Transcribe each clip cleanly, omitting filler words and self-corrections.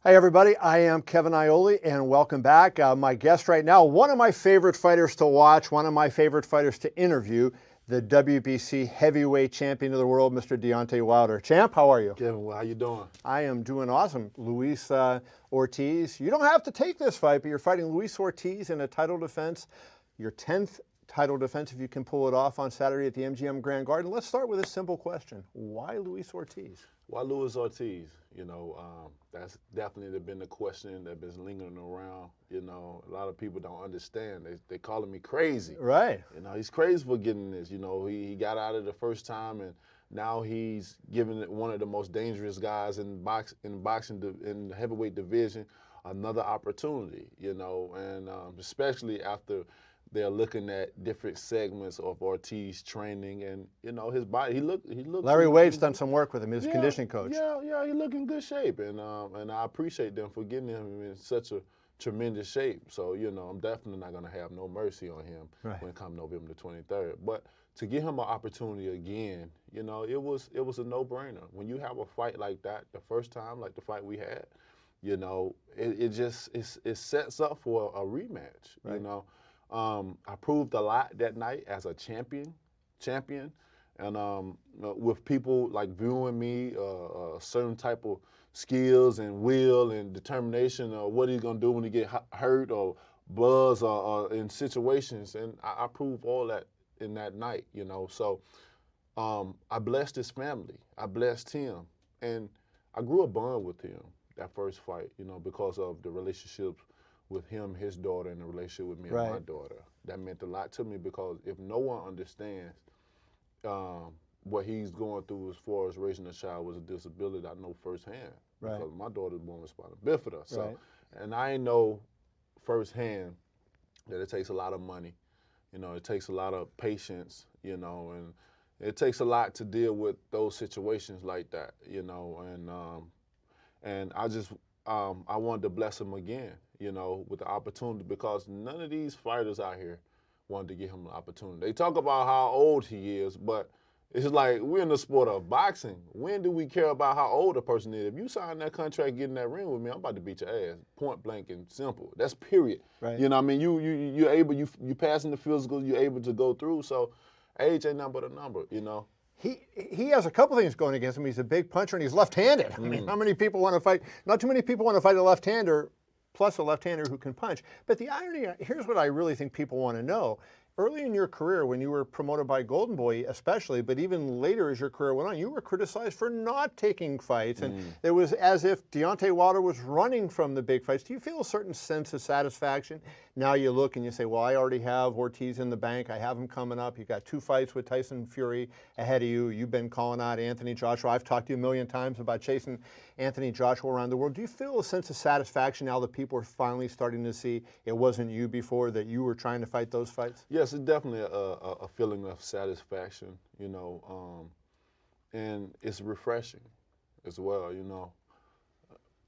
Hey everybody, I am Kevin Iole and welcome back. My guest right now, one of my favorite fighters to watch, one of my favorite fighters to interview, the WBC heavyweight champion of the world, Mr. Deontay Wilder. Champ, how are you? Kevin, how you doing? I am doing awesome. Luis Ortiz, you don't have to take this fight, but you're fighting Luis Ortiz in a title defense, your 10th title defense if you can pull it off on Saturday at the MGM Grand Garden. Let's start with a simple question. Why Luis Ortiz? Why Luis Ortiz? That's definitely been the question that's been lingering around. A lot of people don't understand. They calling me crazy. Right. He's crazy for getting this. He got out of the first time, and now he's giving it one of the most dangerous guys in boxing in the heavyweight division another opportunity. And especially after they're looking at different segments of Ortiz training, and his body. He looked. Larry Wade's done some work with him, his conditioning coach. Yeah, he look in good shape, and I appreciate them for getting him in such a tremendous shape. So I'm definitely not gonna have no mercy on him when it comes November the 23rd. But to give him an opportunity again, it was a no-brainer. When you have a fight like that the first time, like the fight we had, it sets up for a rematch. Right. I proved a lot that night as a champion, and with people like viewing me a certain type of skills and will and determination of what he's gonna do when he get hurt or buzz or in situations, and I proved all that in that night. So I blessed his family, I blessed him, and I grew a bond with him that first fight. Because of the relationships with him, his daughter, and the relationship with me and my daughter. That meant a lot to me because if no one understands what he's going through as far as raising a child with a disability, I know firsthand. Right. Because my daughter's born with spina bifida. So, and I know firsthand that it takes a lot of money. It takes a lot of patience, and it takes a lot to deal with those situations like that, and I just I wanted to bless him again, with the opportunity, because none of these fighters out here wanted to give him an opportunity. They talk about how old he is, but it's like we're in the sport of boxing. When do we care about how old a person is? If you sign that contract, get in that ring with me, I'm about to beat your ass, point blank and simple. That's period. Right. You you're able, you passing the physical, you're able to go through. So age ain't nothing but a number. He has a couple things going against him. He's a big puncher and he's left-handed. I mean, how many people want to fight? Not too many people want to fight a left-hander plus a left-hander who can punch. But the irony, here's what I really think people want to know. Early in your career, when you were promoted by Golden Boy especially, but even later as your career went on, you were criticized for not taking fights. And it was as if Deontay Wilder was running from the big fights. Do you feel a certain sense of satisfaction? Now you look and you say, well, I already have Ortiz in the bank. I have him coming up. You've got 2 fights with Tyson Fury ahead of you. You've been calling out Anthony Joshua. I've talked to you a million times about chasing Anthony Joshua around the world. Do you feel a sense of satisfaction now that people are finally starting to see it wasn't you before, that you were trying to fight those fights? Yes, it's definitely a feeling of satisfaction, and it's refreshing as well,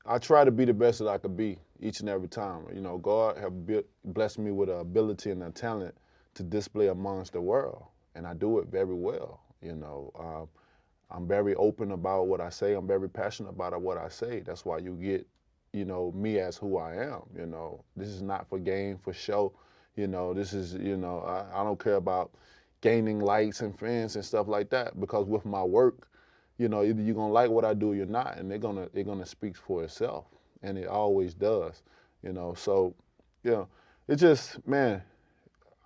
I try to be the best that I could be each and every time. God have blessed me with an ability and a talent to display amongst the world, and I do it very well. I'm very open about what I say. I'm very passionate about what I say. That's why you get, me as who I am. This is not for game, for show. This is, I don't care about gaining likes and fans and stuff like that, because with my work, either you're gonna like what I do or you're not, and they're gonna speak for itself, and it always does. So it just, man,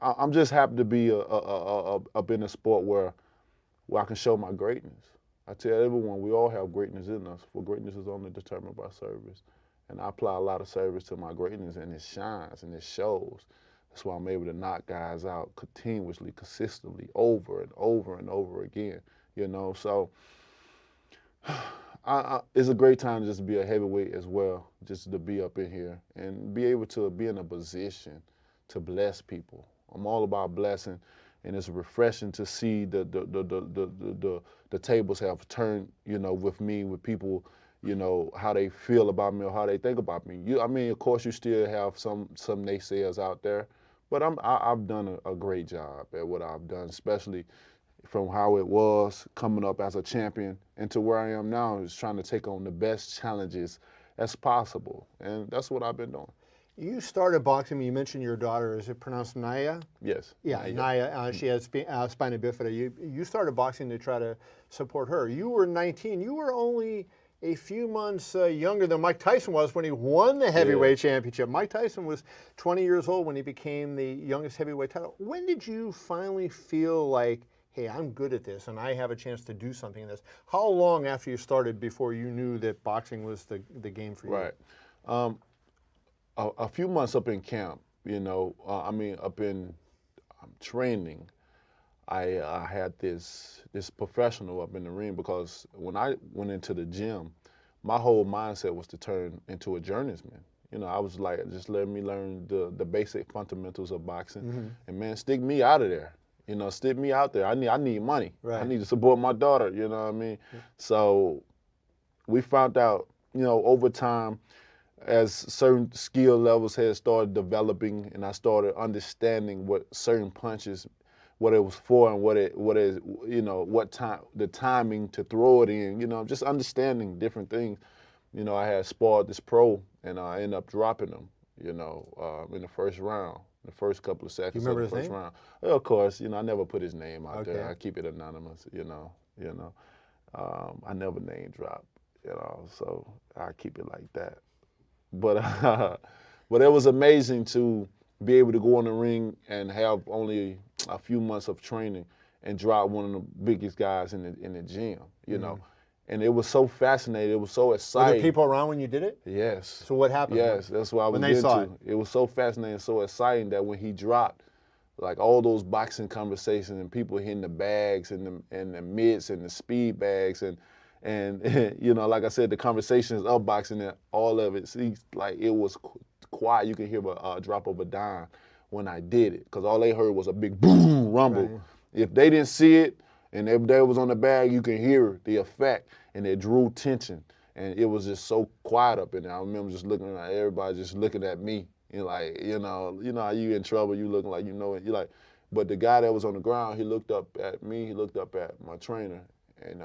I'm just happy to be up in a sport where I can show my greatness. I tell everyone, we all have greatness in us, for greatness is only determined by service, and I apply a lot of service to my greatness, and it shines and it shows. That's why I'm able to knock guys out continuously, consistently, over and over and over again. So it's a great time to just be a heavyweight as well, just to be up in here and be able to be in a position to bless people. I'm all about blessing, and it's refreshing to see the tables have turned, with me, with people, how they feel about me or how they think about me. Of course, you still have some naysayers out there, but I've done a great job at what I've done, especially from how it was coming up as a champion and to where I am now, is trying to take on the best challenges as possible, and that's what I've been doing. You started boxing. You mentioned your daughter. Is it pronounced Naya? Yes. Yeah, Naya. She has spina bifida. You started boxing to try to support her. You were 19. You were only a few months younger than Mike Tyson was when he won the heavyweight championship. Mike Tyson was 20 years old when he became the youngest heavyweight title. When did you finally feel like, hey, I'm good at this and I have a chance to do something in this? How long after you started before you knew that boxing was the game for you? Right. A few months up in camp, up in training, I had this professional up in the ring, because when I went into the gym, my whole mindset was to turn into a journeyman. I was like, just let me learn the basic fundamentals of boxing, and man, stick me out of there. Stick me out there. I need money. Right. I need to support my daughter. You know what I mean? So we found out, over time, as certain skill levels had started developing, and I started understanding what certain punches, what it was for, and what time, the timing to throw it in, just understanding different things. I had sparred this pro, and I ended up dropping him, in the first round, the first couple of seconds of the first round. Well, of course, I never put his name out there. I keep it anonymous, I never name drop, so I keep it like that. But it was amazing to be able to go in the ring and have only a few months of training and drop one of the biggest guys in the gym, And it was so fascinating. It was so exciting. Were there people around when you did it? Yes. So what happened? Yes, that's what I was when they getting saw to. It was so fascinating, so exciting that when he dropped, like all those boxing conversations and people hitting the bags and the mitts and the speed bags and like I said, the conversations of boxing and all of it, like it was quiet. You could hear a drop of a dime when I did it, because all they heard was a big boom rumble. Right. If they didn't see it and if they was on the bag, you can hear the effect, and it drew tension. And it was just so quiet up in there. I remember just looking at everybody, just looking at me. Like, how you in trouble, you looking like it. You're like, but the guy that was on the ground, he looked up at me, he looked up at my trainer, and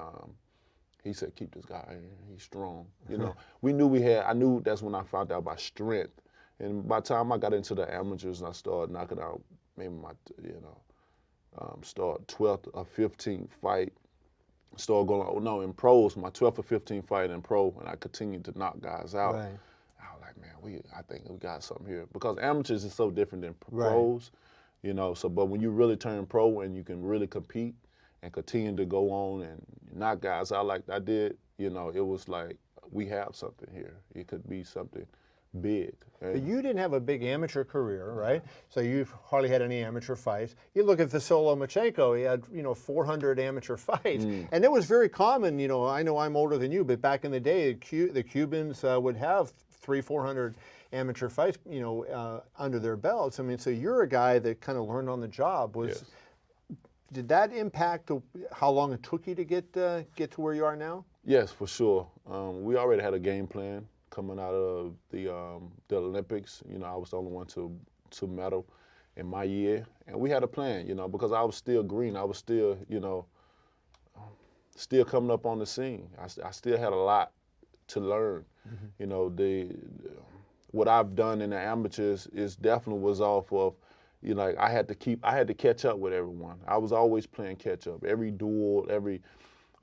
he said, keep this guy here. He's strong. I knew that's when I found out about strength. And by the time I got into the amateurs and I started knocking out maybe start 12th or 15th fight, started going, in pros, my 12th or 15th fight in pro, and I continued to knock guys out. Right. I was like, man, I think we got something here. Because amateurs is so different than pros, but when you really turn pro and you can really compete and continue to go on and knock guys out like I did, it was like, we have something here. It could be something big. But you didn't have a big amateur career, right? So you've hardly had any amateur fights. You look at Vasily Lomachenko, he had, 400 amateur fights. And it was very common, I know I'm older than you, but back in the day, the Cubans would have 300-400 amateur fights, under their belts. I mean, so you're a guy that kind of learned on the job. Yes. Did that impact how long it took you to get to where you are now? Yes, for sure. We already had a game plan coming out of the Olympics. I was the only one to medal in my year, and we had a plan. Because I was still green. I was still, still coming up on the scene. I still had a lot to learn. What I've done in the amateurs is definitely was off of. I had to catch up with everyone. I was always playing catch up. Every duel, every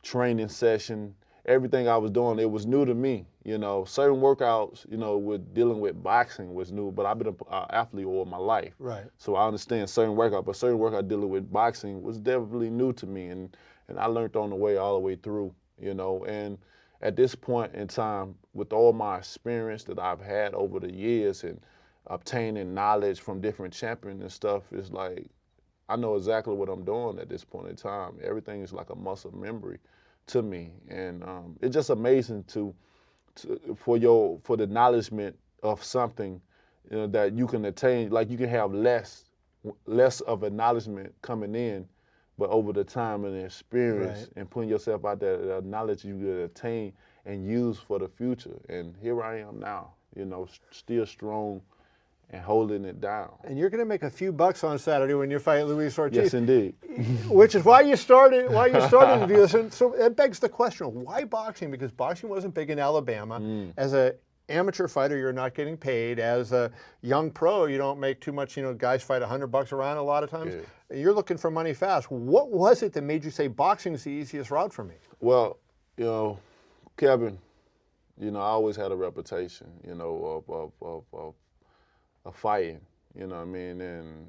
training session, everything I was doing, it was new to me. Certain workouts, with dealing with boxing was new, but I've been an athlete all my life. Right. So I understand certain workout, but certain workout dealing with boxing was definitely new to me, and I learned on the way all the way through. And at this point in time, with all my experience that I've had over the years and obtaining knowledge from different champions and stuff, is like I know exactly what I'm doing at this point in time. Everything is like a muscle memory to me, and it's just amazing for the acknowledgement of something that you can attain. Like you can have less of acknowledgement coming in, but over the time and the experience and putting yourself out there, the knowledge you could attain and use for the future. And here I am now, still strong and holding it down. And you're going to make a few bucks on Saturday when you fight Luis Ortiz. Yes, indeed. Which is why you started to do this. And so it begs the question, why boxing? Because boxing wasn't big in Alabama. As a amateur fighter, you're not getting paid. As a young pro, you don't make too much. Guys fight $100 a round a lot of times. Yeah. You're looking for money fast. What was it that made you say boxing is the easiest route for me? Well, Kevin, I always had a reputation, of fighting. You know what I mean? And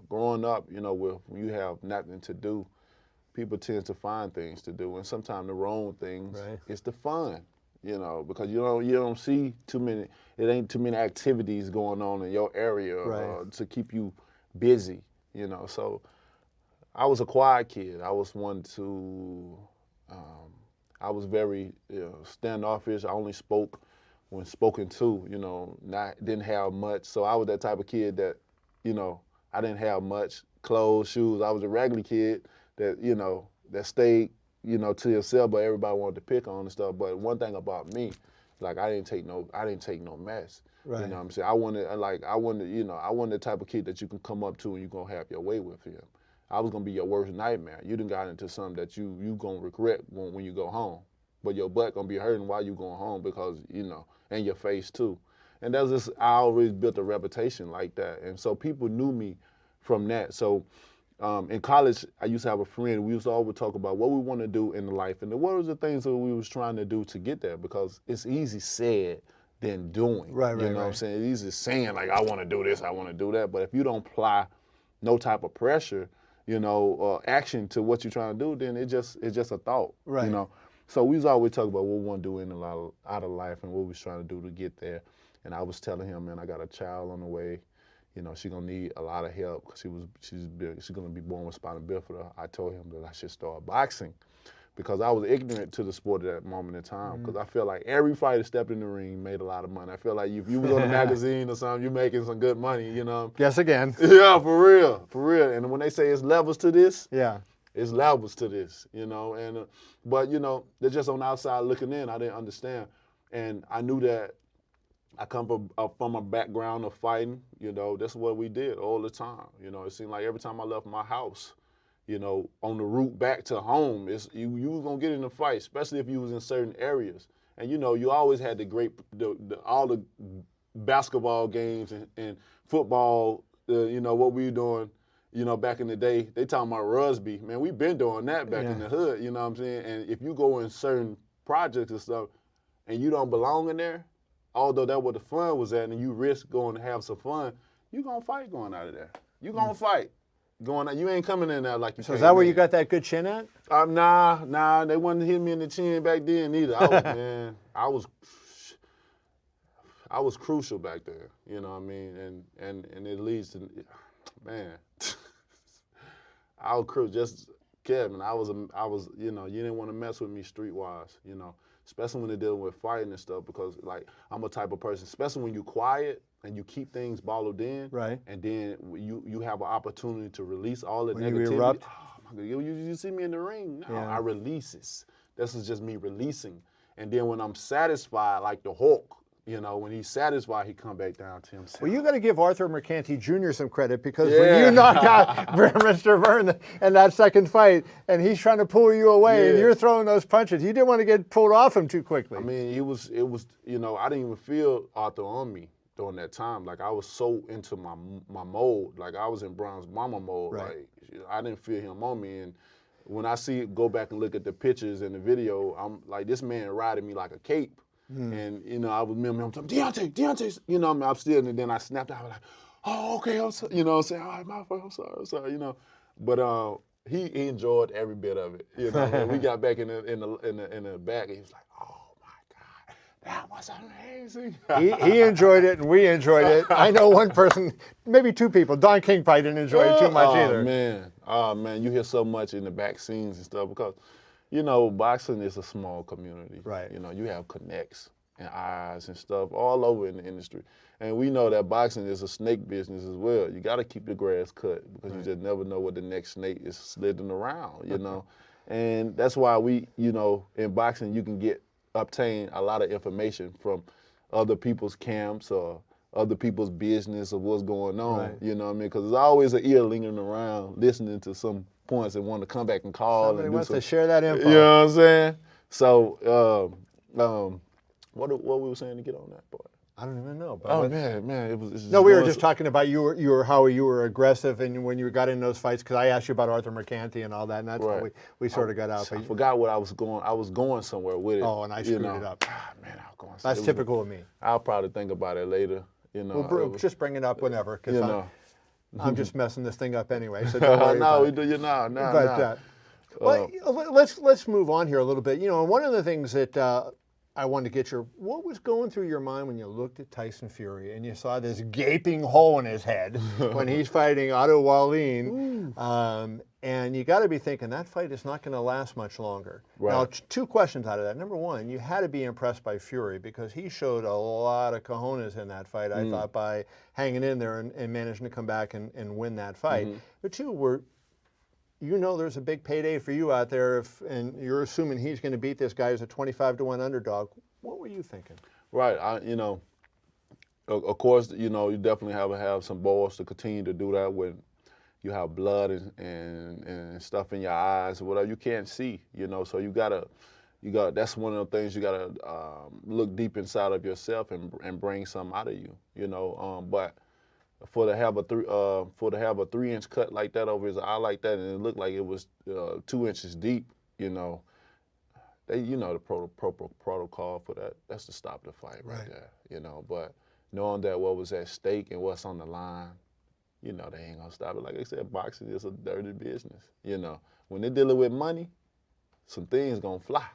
growing up, when you have nothing to do, people tend to find things to do, and sometimes the wrong things. Right. It's the fun, because you don't see too many. It ain't too many activities going on in your area Right. to keep you busy. So I was a quiet kid. I was one to. I was very standoffish. I only spoke when spoken to. Didn't have much. So I was that type of kid that, I didn't have much clothes, shoes. I was a regular kid that that stayed to yourself, but everybody wanted to pick on and stuff. But one thing about me, like I didn't take no mess. Right. You know what I'm saying? I wanted the type of kid that you can come up to and you're gonna have your way with him. I was gonna be your worst nightmare. You done got into something that you gonna regret when you go home. But your butt gonna be hurting while you going home because, and your face too. And that's just, I always built a reputation like that. And so people knew me from that. So in college, I used to have a friend. We used to always talk about what we want to do in life and what was the things that we was trying to do to get there, because it's easy said than doing. Right, you know what I'm saying? It's easy saying, like, I want to do this, I want to do that. But if you don't apply no type of pressure, action to what you're trying to do, then it's just a thought. Right. So we was always talking about what we want to do out of life and what we was trying to do to get there. And I was telling him, man, I got a child on the way. She's gonna need a lot of help because she's gonna be born with spina bifida. I told him that I should start boxing because I was ignorant to the sport at that moment in time. Because I feel like every fighter stepped in the ring made a lot of money. I feel like if you was on a magazine or something, you're making some good money. Guess again. Yeah, for real. And when they say it's levels to this, Yeah. it's levels to this. But they're just on the outside looking in. I didn't understand, and I knew that. I come from a background of fighting, that's what we did all the time. It seemed like every time I left my house, on the route back to home, you was gonna get in a fight, especially if you was in certain areas. And you always had all the basketball games and football, what we were doing, back in the day. They talking about rugby, man, we been doing that back in the hood, you know what I'm saying? And if you go in certain projects and stuff and you don't belong in there, although that's where the fun was at, and you risk going to have some fun, you gonna fight going out of there. You gonna fight going out. You ain't coming in there like you. So is that where you got that good chin at? Nah. They wasn't hitting me in the chin back then either. I was crucial back there. You know what I mean? And it leads to, man. I was crucial. Just Kevin. I was. You didn't want to mess with me streetwise. Especially when they're dealing with fighting and stuff, because like I'm a type of person, especially when you're quiet and you keep things bottled in, right? And then you have an opportunity to release all the when negativity. You erupt. Oh my God, you see me in the ring? No, Yeah. I releases. This is just me releasing. And then when I'm satisfied, like the Hulk, when he's satisfied, he come back down to himself. Well, you got to give Arthur Mercanti Jr. some credit, because when you knocked out Mr. Verne in that second fight, and he's trying to pull you away, and you're throwing those punches, you didn't want to get pulled off him too quickly. I mean, it was, I didn't even feel Arthur on me during that time. Like I was so into my mode, like I was in Brown's mama mode. Right. Like I didn't feel him on me. And when I go back and look at the pictures and the video, I'm like, this man riding me like a cape. And, I would remember him saying, Deontay, I'm still, and then I snapped out. I was like, oh, okay, I'm sorry. I'm saying, all right, my fault, I'm sorry, But he enjoyed every bit of it, And we got back in the back, and he was like, oh, my God, that was amazing. He enjoyed it, and we enjoyed it. I know one person, maybe two people. Don King probably didn't enjoy it too much either. Man, you hear so much in the back scenes and stuff, because boxing is a small community. Right. You have connects and eyes and stuff all over in the industry. And we know that boxing is a snake business as well. You got to keep the grass cut, because you just never know what the next snake is slithering around, And that's why we, in boxing, you can obtain a lot of information from other people's camps or other people's business of what's going on. Right. You know what I mean? Because there's always an ear lingering around listening to some points and want to come back and call. Somebody wants to share that info. You know what I'm saying? So What we were saying to get on that part? I don't even know. But Oh man, it's no, we were going just talking about how you were aggressive and when you got in those fights, because I asked you about Arthur Mercanti and all that, and that's how we sort of got out. I forgot what I was going. I was going somewhere with it. Oh, and I screwed it up. Ah, man, I was going. That's typical of me. I'll probably think about it later. Well, just bring it up whenever, because I'm just messing this thing up anyway. So don't worry no, about we it. do. But let's move on here a little bit. One of the things that I wanted to get what was going through your mind when you looked at Tyson Fury and you saw this gaping hole in his head when he's fighting Otto Wallin, and you got to be thinking that fight is not going to last much longer. Right. Now, two questions out of that. Number one, you had to be impressed by Fury because he showed a lot of cojones in that fight, I thought, by hanging in there and managing to come back and win that fight. But two, there's a big payday for you out there, and you're assuming he's going to beat this guy as a 25-1 underdog. What were you thinking? Right. Of course, you definitely have some balls to continue to do that when you have blood and stuff in your eyes or whatever you can't see. So you gotta. That's one of the things you gotta look deep inside of yourself and bring something out of you. But for to have a 3-inch cut like that over his eye like that, and it looked like it was 2 inches deep, the protocol for that, that's to stop the fight right there, But knowing that what was at stake and what's on the line, they ain't gonna stop it. Like I said, boxing is a dirty business, When they're dealing with money, some things gonna fly.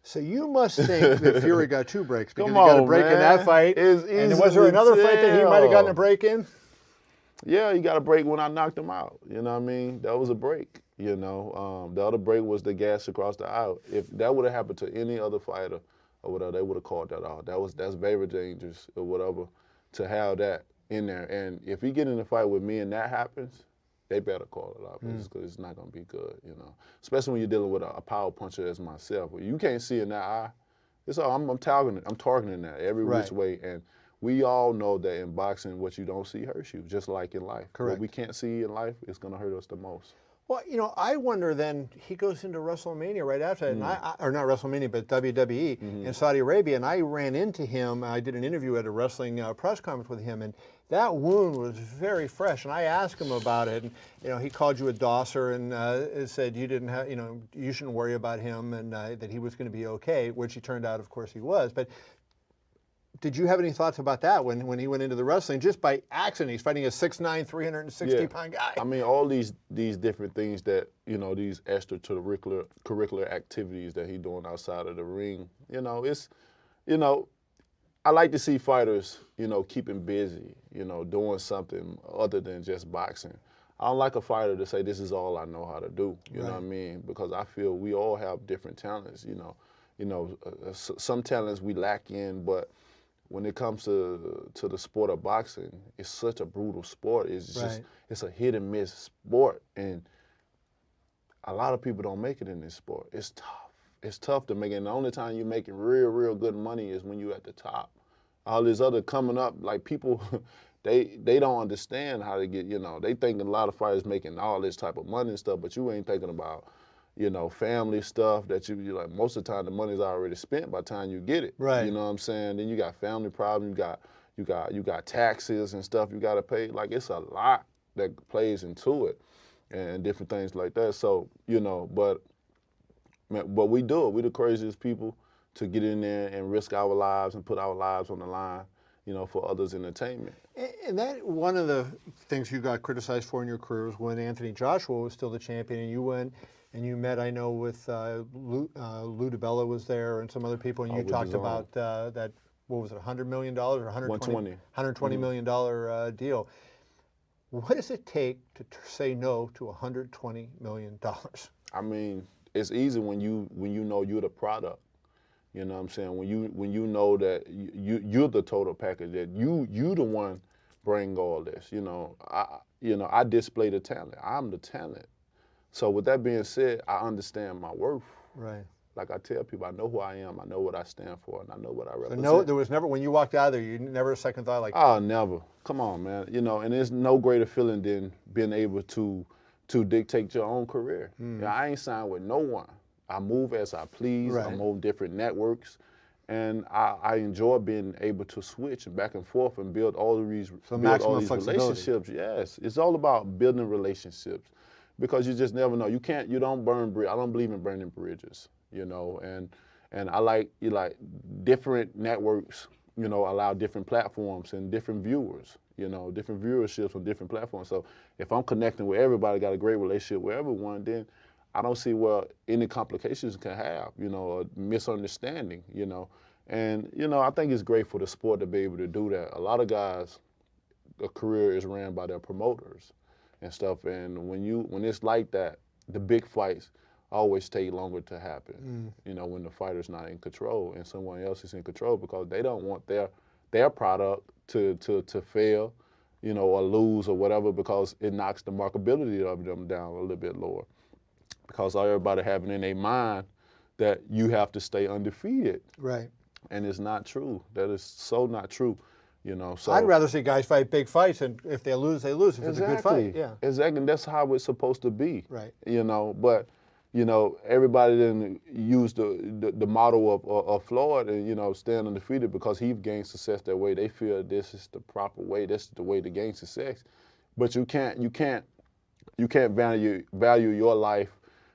So you must think that Fury got 2 breaks because Come he got a on, break in that fight. And was there another fight that he might have gotten a break in? Yeah, he got a break when I knocked him out. You know what I mean? That was a break. The other break was the gas across the aisle. If that would have happened to any other fighter or whatever, they would have called that out. That's very dangerous or whatever to have that in there. And if he get in a fight with me and that happens, they better call it out because it's not gonna be good. Especially when you're dealing with a power puncher as myself. You can't see in that eye. It's all I'm targeting that every which way. And we all know that in boxing, what you don't see hurts you, just like in life. Correct. What we can't see in life is going to hurt us the most. Well, I wonder then, he goes into WrestleMania right after that, or not WrestleMania, but WWE in Saudi Arabia, and I ran into him. I did an interview at a wrestling press conference with him, and that wound was very fresh, and I asked him about it, and he called you a dosser and said you didn't have, you shouldn't worry about him, and that he was going to be okay, which he turned out, of course, he was. But did you have any thoughts about that when he went into the wrestling? Just by accident, he's fighting a 6'9", 360-pound guy. I mean, all these different things that, these extracurricular activities that he's doing outside of the ring, I like to see fighters, keeping busy, doing something other than just boxing. I don't like a fighter to say, this is all I know how to do, you know what I mean? Because I feel we all have different talents, some talents we lack in, but when it comes to the sport of boxing, it's such a brutal sport. It's just it's a hit and miss sport, and a lot of people don't make it in this sport. It's tough. It's tough to make it. And the only time you're making real good money is when you're at the top. All this other coming up, like people, they don't understand how to get. They think a lot of fighters making all this type of money and stuff, but you ain't thinking about family stuff that you like. Most of the time, the money's already spent by the time you get it. Right. You know what I'm saying? Then you got family problems. You got taxes and stuff you got to pay. Like, it's a lot that plays into it, and different things like that. So but we do it. We're the craziest people to get in there and risk our lives and put our lives on the line, for others' entertainment. And that one of the things you got criticized for in your career was when Anthony Joshua was still the champion, and you went. And you met, I know, with Lou DiBella was there and some other people, and you talked about that, what was it, $100 million or $120 million deal. What does it take to say no to $120 million? I mean, it's easy when you know you're the product. You know what I'm saying? When you know that you're the total package, that you the one bring all this. I display the talent. I'm the talent. So with that being said, I understand my worth. Right. Like I tell people, I know who I am, I know what I stand for, and I know what I represent. So there was never, when you walked out of there, you never a second thought like, oh, never. Come on, man. And there's no greater feeling than being able to dictate your own career. I ain't signed with no one. I move as I please. I move different networks. And I enjoy being able to switch back and forth and build all these maximum flexibility. relationships. Yes, it's all about building relationships, because you just never know. You don't burn bridges. I don't believe in burning bridges, and I like different networks, allow different platforms and different viewers, different viewerships on different platforms. So if I'm connecting with everybody, got a great relationship with everyone, then I don't see where any complications can have, a misunderstanding, And, I think it's great for the sport to be able to do that. A lot of guys, a career is ran by their promoters and stuff. And when it's like that, the big fights always take longer to happen, when the fighter's not in control and someone else is in control, because they don't want their product to fail, or lose or whatever, because it knocks the marketability of them down a little bit lower. Because everybody having in their mind that you have to stay undefeated. Right. And it's not true. That is so not true. So I'd rather see guys fight big fights, and if they lose, they lose. If it's a good fight, yeah. Exactly. And that's how it's supposed to be. Right. But everybody didn't use the model of Floyd and stand undefeated because he gained success that way. They feel this is the proper way. This is the way to gain success. But you can't value your life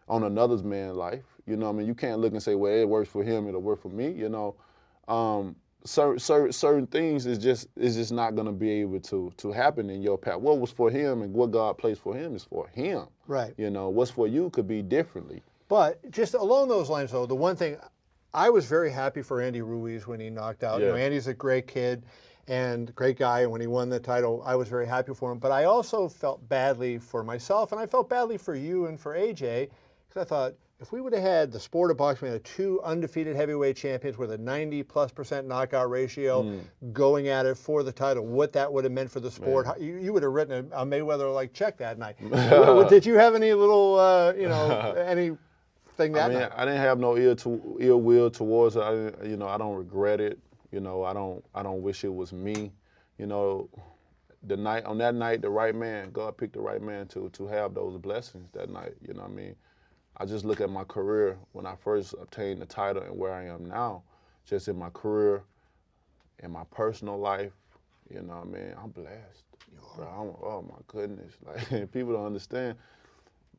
on another man's life. You can't look and say, well, it works for him, it'll work for me. Certain things is just not going to be able to happen in your path. What was for him and what God placed for him is for him. Right. What's for you could be differently. But just along those lines, though, the one thing, I was very happy for Andy Ruiz when he knocked out. Yeah. Andy's a great kid and great guy, and when he won the title, I was very happy for him. But I also felt badly for myself, and I felt badly for you and for AJ, because I thought, if we would have had the sport of boxing, we had two undefeated heavyweight champions with a 90+% knockout ratio going at it for the title, what that would have meant for the sport. You would have written a Mayweather-like check that night. Did you have any little, anything that night? I didn't have no ill will towards it. I don't regret it. I don't wish it was me. On that night, the right man, God picked the right man to have those blessings that night. I just look at my career when I first obtained the title and where I am now, just in my career, in my personal life. I'm blessed. Oh my goodness, people don't understand.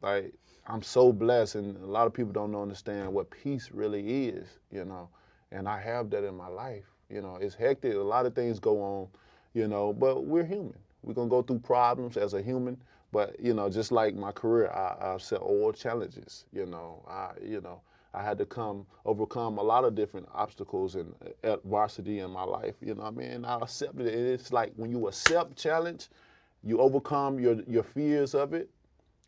I'm so blessed, and a lot of people don't understand what peace really is. And I have that in my life. It's hectic. A lot of things go on. But we're human. We're gonna go through problems as a human. But just like my career, I've set all challenges. I had to overcome a lot of different obstacles and adversity in my life. I accepted it. And it's like when you accept challenge, you overcome your fears of it.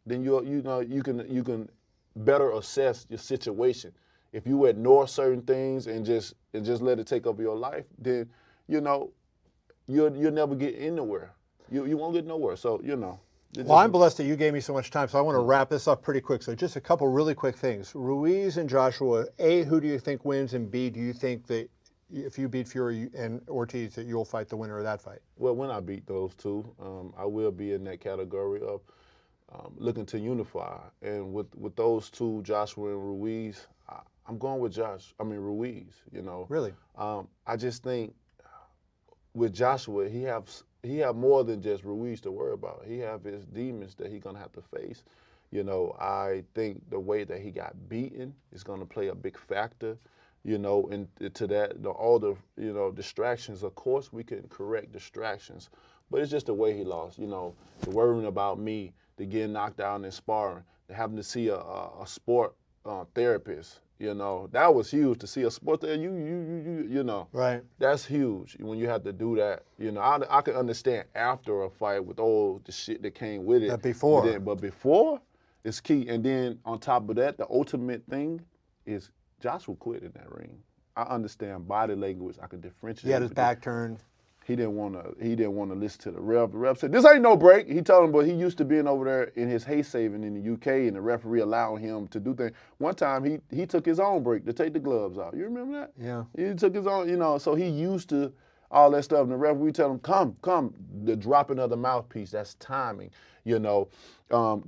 Then you can better assess your situation. If you ignore certain things and just let it take over your life, then you'll never get anywhere. You won't get nowhere. So Well, I'm blessed that you gave me so much time, so I want to wrap this up pretty quick. So just a couple really quick things. Ruiz and Joshua, A, who do you think wins? And B, do you think that if you beat Fury and Ortiz, that you'll fight the winner of that fight? Well, when I beat those two, I will be in that category of looking to unify. And with those two, Joshua and Ruiz, I'm going with Ruiz, Really? I just think with Joshua, he have more than just Ruiz to worry about. He have his demons that he's gonna have to face. I think the way that he got beaten is gonna play a big factor. Into that, all the distractions. Of course, we can correct distractions, but it's just the way he lost. The worrying about me, the getting knocked out in sparring, the having to see a sport therapist. That was huge to see a sport there. Right. That's huge when you have to do that. I can understand after a fight with all the shit that came with it. But before, it's key. And then on top of that, the ultimate thing is Joshua quit in that ring. I understand body language. I can differentiate. He had his back turned. He didn't want to listen to the ref. The ref said, "This ain't no break." He told him, but he used to being over there in his hay saving in the UK, and the referee allowing him to do things. One time, he took his own break to take the gloves out. You remember that? Yeah. He took his own, so he used to all that stuff. And the referee tell him, come. The dropping of the mouthpiece, that's timing. The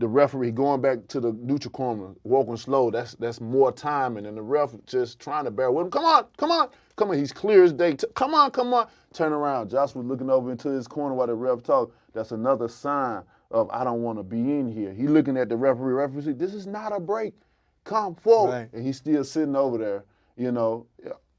referee going back to the neutral corner, walking slow, that's more timing. And the ref just trying to bear with him. Come on. Come on, he's clear as day. Come on. Turn around. Josh was looking over into his corner while the ref talked. That's another sign of I don't want to be in here. He looking at the referee. Referee said, this is not a break. Come forward. Right. And he's still sitting over there. You know,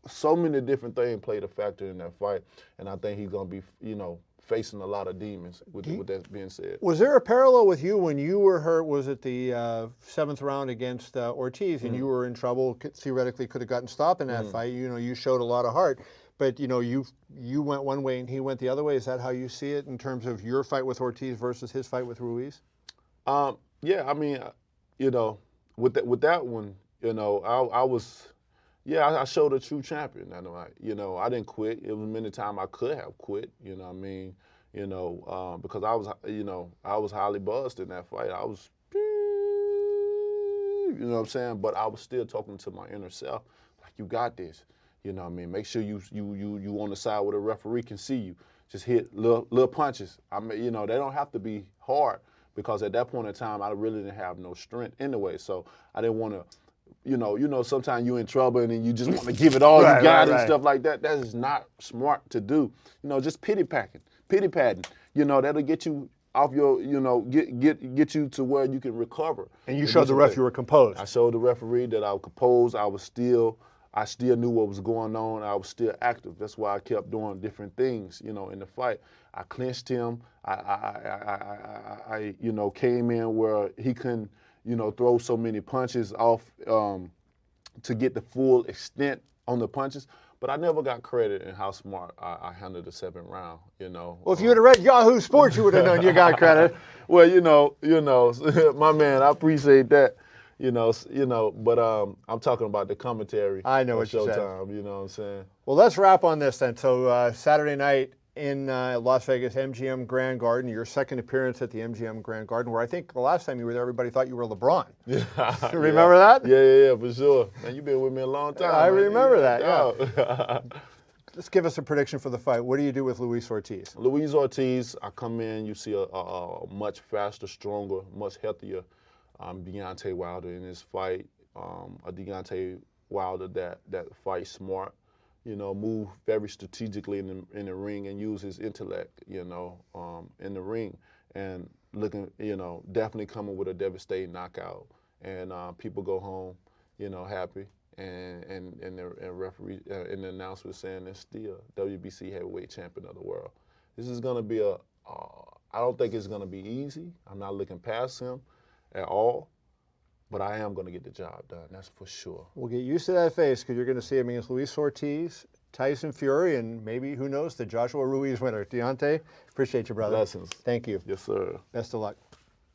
so many different things played a factor in that fight. And I think he's going to be, you know, facing a lot of demons with that being said. Was there a parallel with you when you were hurt? Was it the 7th round against Ortiz, and you were in trouble? Theoretically, could have gotten stopped in that fight. You know, you showed a lot of heart, but you know, you went one way and he went the other way. Is that how you see it in terms of your fight with Ortiz versus his fight with Ruiz? Yeah, I mean, you know, with that one, you know, I was. Yeah, I showed a true champion. You know, I didn't quit. It was many times I could have quit. You know what I mean? You know, because I was, you know, I was highly buzzed in that fight. I was, you know what I'm saying? But I was still talking to my inner self, like, you got this. You know what I mean? Make sure you on the side where the referee can see you. Just hit little punches. I mean, you know, they don't have to be hard because at that point in time, I really didn't have no strength anyway. So I didn't want to. You know, sometimes you're in trouble and then you just want to give it all you got and stuff like that. That is not smart to do. You know, just pity padding. You know, that'll get you off your, you know, get you to where you can recover. And you showed the ref you were composed. I showed the referee that I was composed. I still knew what was going on. I was still active. That's why I kept doing different things, you know, in the fight. I clinched him. I you know, came in where he couldn't, you know, throw so many punches off to get the full extent on the punches. But I never got credit in how smart I handled the 7th round, you know. Well, if you would have read Yahoo Sports, you would have known you got credit. Well, you know, my man, I appreciate that. You know, but I'm talking about the commentary. I know what you said. Showtime, you know what I'm saying? Well, let's wrap on this then. So Saturday night in Las Vegas, MGM Grand Garden, your second appearance at the MGM Grand Garden, where I think the last time you were there, everybody thought you were LeBron. Yeah. Remember that? Yeah, for sure. Man, you've been with me a long time. I man. remember that, yeah. Let's give us a prediction for the fight. What do you do with Luis Ortiz? Luis Ortiz, I come in, you see a much faster, stronger, much healthier Deontay Wilder in this fight. A Deontay Wilder that fights smart, you know, move very strategically in the ring and use his intellect, you know, in the ring. And looking, you know, definitely coming with a devastating knockout. And people go home, you know, happy. And the referee in the announcement saying they're still WBC heavyweight champion of the world. This is going to be I don't think it's going to be easy. I'm not looking past him at all. But I am going to get the job done, that's for sure. We'll get used to that face because you're going to see him against Luis Ortiz, Tyson Fury, and maybe, who knows, the Joshua Ruiz winner. Deontay, appreciate you, brother. Blessings. Thank you. Yes, sir. Best of luck.